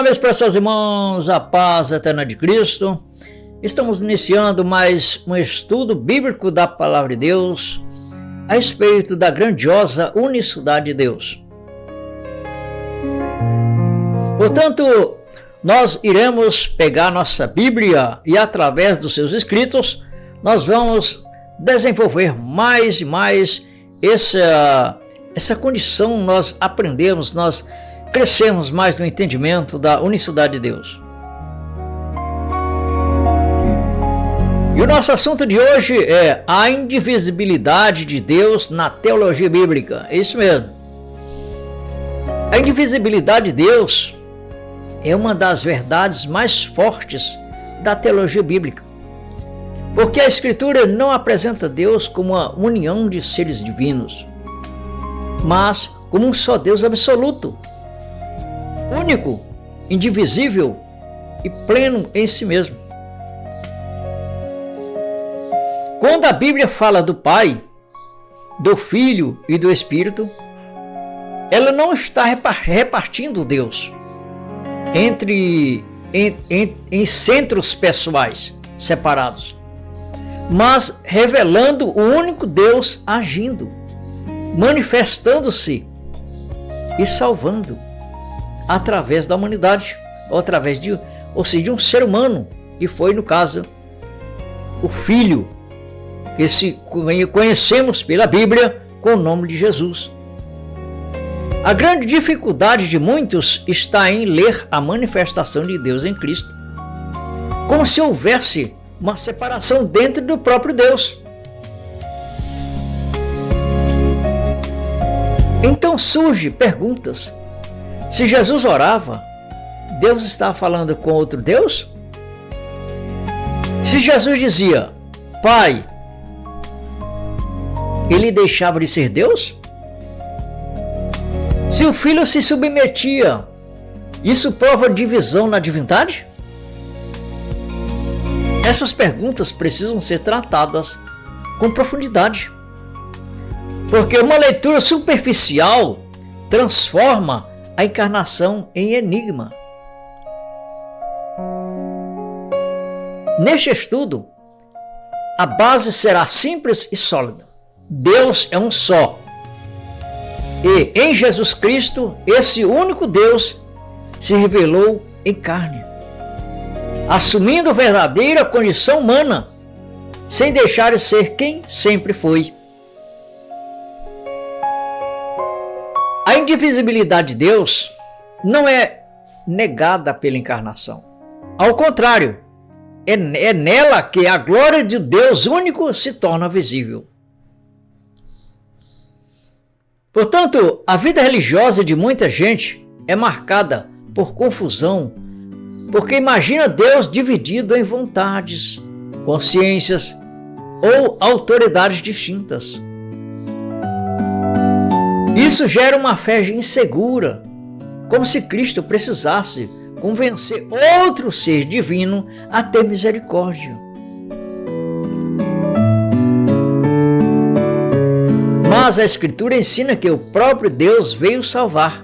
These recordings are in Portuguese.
meus preciosos irmãos, a paz eterna de Cristo. Estamos iniciando mais um estudo bíblico da Palavra de Deus a respeito da grandiosa unicidade de Deus. Portanto, nós iremos pegar nossa Bíblia e através dos seus escritos, nós vamos desenvolver mais e mais essa condição, nós aprendemos, nós crescemos mais no entendimento da unicidade de Deus. E o nosso assunto de hoje é a indivisibilidade de Deus na teologia bíblica. É isso mesmo. A indivisibilidade de Deus é uma das verdades mais fortes da teologia bíblica, porque a Escritura não apresenta Deus como uma união de seres divinos, mas como um só Deus absoluto, único, indivisível e pleno em si mesmo. Quando a Bíblia fala do Pai, do Filho e do Espírito, ela não está repartindo Deus em centros pessoais separados, mas revelando o único Deus agindo, manifestando-se e salvando através da humanidade, ou através de um ser humano, que foi, no caso, o Filho, que conhecemos pela Bíblia com o nome de Jesus. A grande dificuldade de muitos está em ler a manifestação de Deus em Cristo, como se houvesse uma separação dentro do próprio Deus. Então surgem perguntas. Se Jesus orava, Deus estava falando com outro Deus? Se Jesus dizia, Pai, ele deixava de ser Deus? Se o Filho se submetia, isso prova divisão na divindade? Essas perguntas precisam ser tratadas com profundidade, porque uma leitura superficial transforma a encarnação em enigma. Neste estudo, a base será simples e sólida. Deus é um só. E em Jesus Cristo, esse único Deus se revelou em carne, assumindo a verdadeira condição humana, sem deixar de ser quem sempre foi. A indivisibilidade de Deus não é negada pela encarnação. Ao contrário, é nela que a glória de Deus único se torna visível. Portanto, a vida religiosa de muita gente é marcada por confusão, porque imagina Deus dividido em vontades, consciências ou autoridades distintas. Isso gera uma fé insegura, como se Cristo precisasse convencer outro ser divino a ter misericórdia. Mas a Escritura ensina que o próprio Deus veio salvar.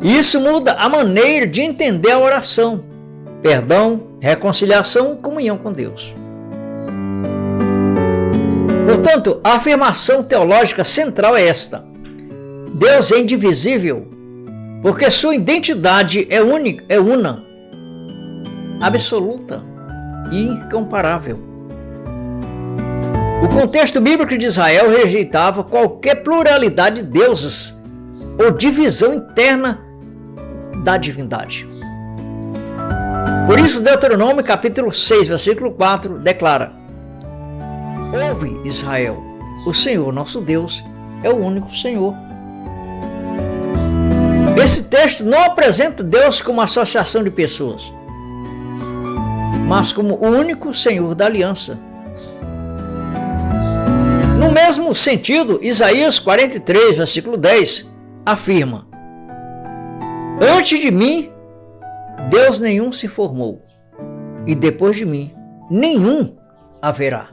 Isso muda a maneira de entender a oração, perdão, reconciliação e comunhão com Deus. Portanto, a afirmação teológica central é esta: Deus é indivisível, porque sua identidade é única, una, absoluta e incomparável. O contexto bíblico de Israel rejeitava qualquer pluralidade de deuses ou divisão interna da divindade. Por isso, Deuteronômio capítulo 6, versículo 4 declara: Ouve, Israel, o Senhor nosso Deus é o único Senhor. Esse texto não apresenta Deus como associação de pessoas, mas como o único Senhor da aliança. No mesmo sentido, Isaías 43, versículo 10, afirma: Antes de mim, Deus nenhum se formou, e depois de mim, nenhum haverá.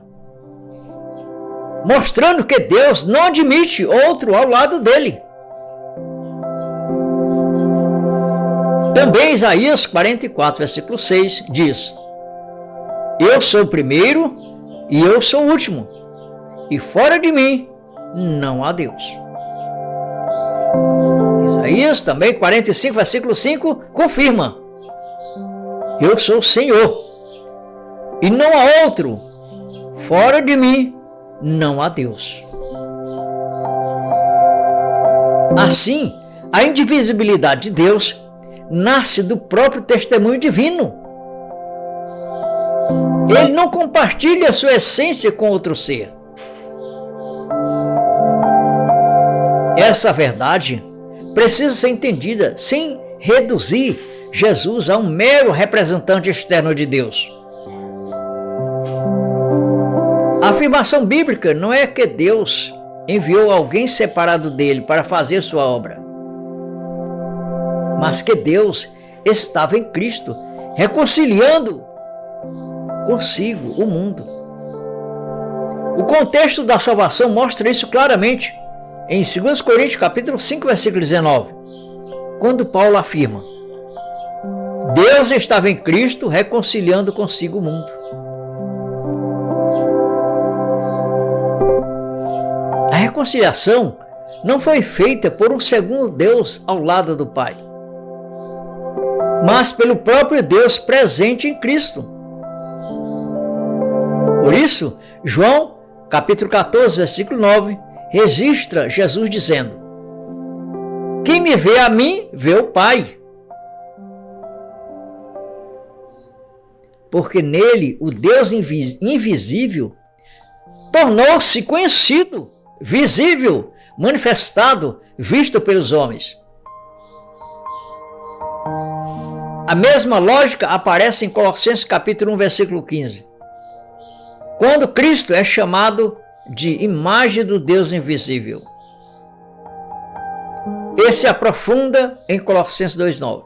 Mostrando que Deus não admite outro ao lado dele. Também Isaías 44, versículo 6 diz: Eu sou o primeiro e eu sou o último, e fora de mim não há Deus. Isaías também 45, versículo 5 confirma: Eu sou o Senhor e não há outro, fora de mim não há Deus. Assim, a indivisibilidade de Deus nasce do próprio testemunho divino. Ele não compartilha sua essência com outro ser. Essa verdade precisa ser entendida sem reduzir Jesus a um mero representante externo de Deus. A afirmação bíblica não é que Deus enviou alguém separado dele para fazer sua obra, mas que Deus estava em Cristo, reconciliando consigo o mundo. O contexto da salvação mostra isso claramente em 2 Coríntios capítulo 5, versículo 19, quando Paulo afirma: Deus estava em Cristo reconciliando consigo o mundo. A reconciliação não foi feita por um segundo Deus ao lado do Pai, mas pelo próprio Deus presente em Cristo. Por isso, João, capítulo 14, versículo 9, registra Jesus dizendo: Quem me vê a mim, vê o Pai. Porque nele o Deus invisível tornou-se conhecido, visível, manifestado, visto pelos homens. A mesma lógica aparece em Colossenses capítulo 1, versículo 15. Quando Cristo é chamado de imagem do Deus invisível. Esse se aprofunda em Colossenses 2,9.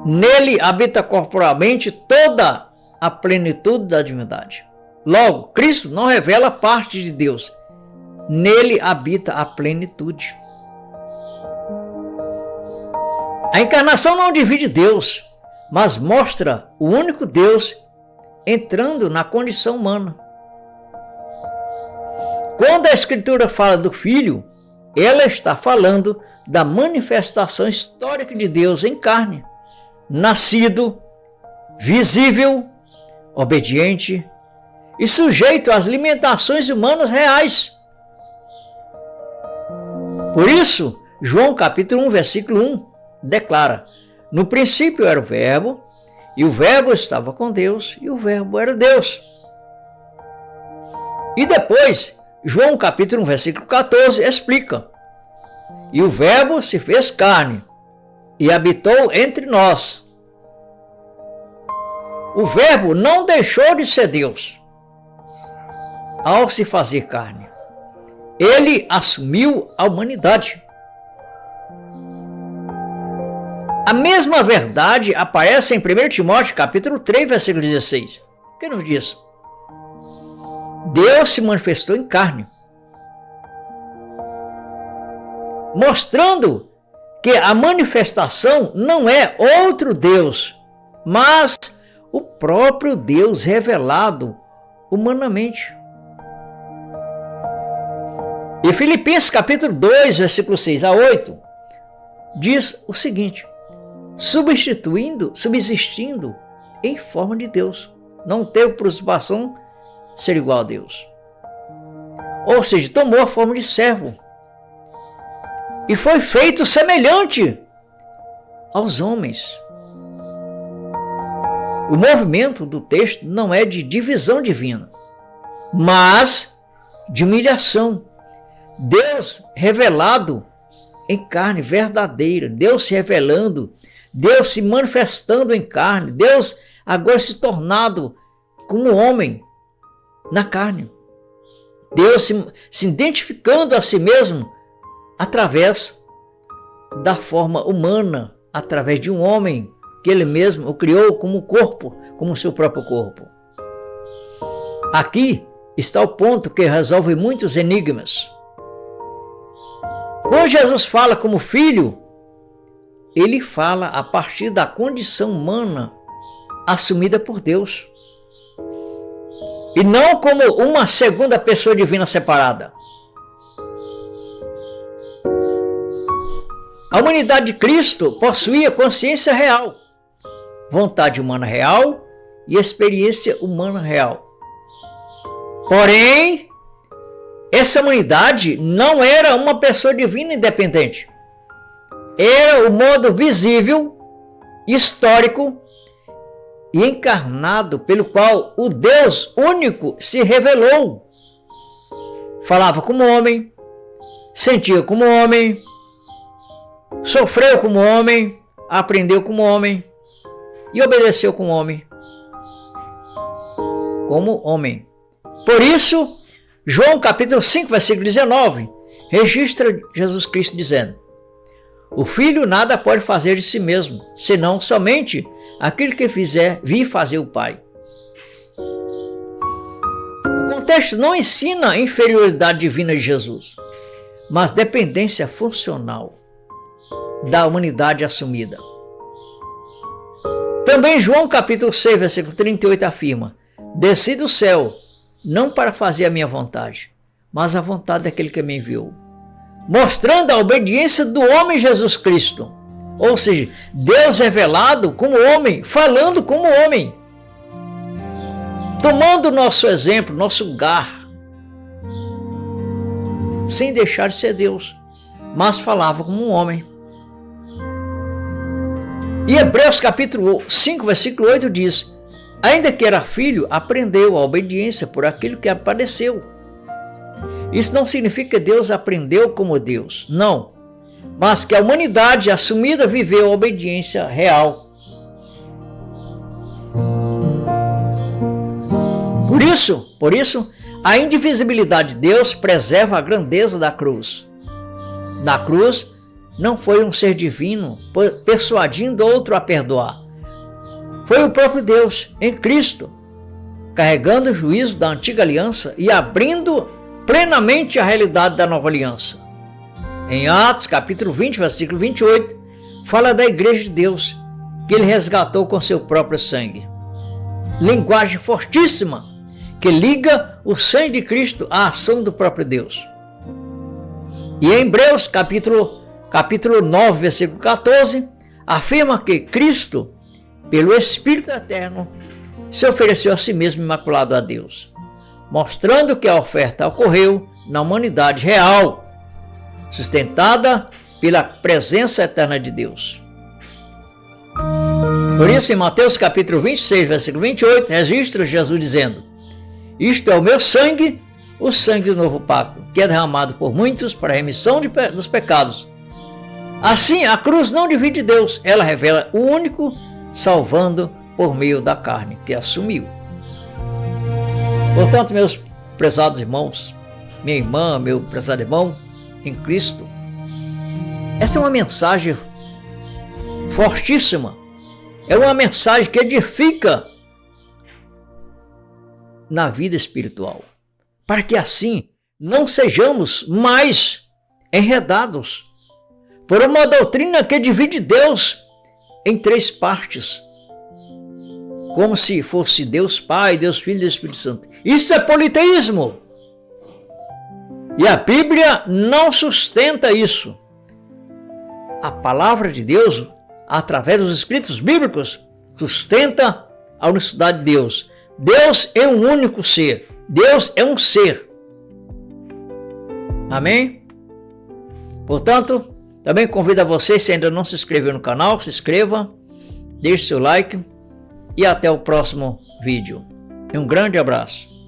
Nele habita corporalmente toda a plenitude da divindade. Logo, Cristo não revela parte de Deus. Nele habita a plenitude. A encarnação não divide Deus, mas mostra o único Deus entrando na condição humana. Quando a Escritura fala do Filho, ela está falando da manifestação histórica de Deus em carne, nascido, visível, obediente e sujeito às limitações humanas reais. Por isso, João capítulo 1, versículo 1 declara: No princípio era o Verbo, e o Verbo estava com Deus, e o Verbo era Deus. E depois, João capítulo 1, versículo 14 explica: E o Verbo se fez carne e habitou entre nós. O Verbo não deixou de ser Deus ao se fazer carne. Ele assumiu a humanidade. A mesma verdade aparece em 1 Timóteo capítulo 3, versículo 16, que nos diz: Deus se manifestou em carne, mostrando que a manifestação não é outro Deus, mas o próprio Deus revelado humanamente. E Filipenses capítulo 2, versículo 6 a 8, diz o seguinte: subsistindo em forma de Deus, não teve por usurpação ser igual a Deus. Ou seja, tomou a forma de servo e foi feito semelhante aos homens. O movimento do texto não é de divisão divina, mas de humilhação. Deus revelado em carne verdadeira, Deus se revelando, Deus se manifestando em carne, Deus agora se tornado como homem na carne. Deus se identificando a si mesmo através da forma humana, através de um homem que ele mesmo o criou como corpo, como seu próprio corpo. Aqui está o ponto que resolve muitos enigmas. Quando Jesus fala como filho, ele fala a partir da condição humana assumida por Deus. E não como uma segunda pessoa divina separada. A humanidade de Cristo possuía consciência real, vontade humana real e experiência humana real. Porém, essa humanidade não era uma pessoa divina independente. Era o modo visível, histórico e encarnado pelo qual o Deus único se revelou. Falava como homem, sentia como homem, sofreu como homem, aprendeu como homem e obedeceu como homem. Como homem. Por isso, João capítulo 5, versículo 19, registra Jesus Cristo dizendo: o Filho nada pode fazer de si mesmo, senão somente aquilo que fizer vir fazer o Pai. O contexto não ensina a inferioridade divina de Jesus, mas dependência funcional da humanidade assumida. Também João capítulo 6, versículo 38 afirma: desci do céu, não para fazer a minha vontade, mas a vontade daquele que me enviou. Mostrando a obediência do homem Jesus Cristo. Ou seja, Deus revelado como homem, falando como homem. Tomando nosso exemplo, nosso lugar. Sem deixar de ser Deus, mas falava como um homem. E Hebreus capítulo 5, versículo 8 diz: ainda que era filho, aprendeu a obediência por aquilo que apareceu. Isso não significa que Deus aprendeu como Deus, não. Mas que a humanidade assumida viveu a obediência real. Por isso, a indivisibilidade de Deus preserva a grandeza da cruz. Na cruz, não foi um ser divino persuadindo outro a perdoar. Foi o próprio Deus, em Cristo, carregando o juízo da antiga aliança e abrindo plenamente a realidade da nova aliança. Em Atos capítulo 20, versículo 28, fala da igreja de Deus, que ele resgatou com seu próprio sangue. Linguagem fortíssima, que liga o sangue de Cristo à ação do próprio Deus. E em Hebreus capítulo 9, versículo 14, afirma que Cristo, pelo Espírito Eterno, se ofereceu a si mesmo imaculado a Deus, mostrando que a oferta ocorreu na humanidade real, sustentada pela presença eterna de Deus. Por isso, em Mateus capítulo 26, versículo 28, registra Jesus dizendo: isto é o meu sangue, o sangue do novo pacto, que é derramado por muitos para a remissão dos pecados. Assim, a cruz não divide Deus, ela revela o único salvando por meio da carne que assumiu. Portanto, meus prezados irmãos, minha irmã, meu prezado irmão em Cristo, esta é uma mensagem fortíssima, é uma mensagem que edifica na vida espiritual, para que assim não sejamos mais enredados por uma doutrina que divide Deus em três partes, como se fosse Deus Pai, Deus Filho e Deus Espírito Santo. Isso é politeísmo. E a Bíblia não sustenta isso. A palavra de Deus, através dos escritos bíblicos, sustenta a unicidade de Deus. Deus é um único ser. Deus é um ser. Amém? Portanto, também convido a você, se ainda não se inscreveu no canal, se inscreva, deixe seu like e até o próximo vídeo. Um grande abraço.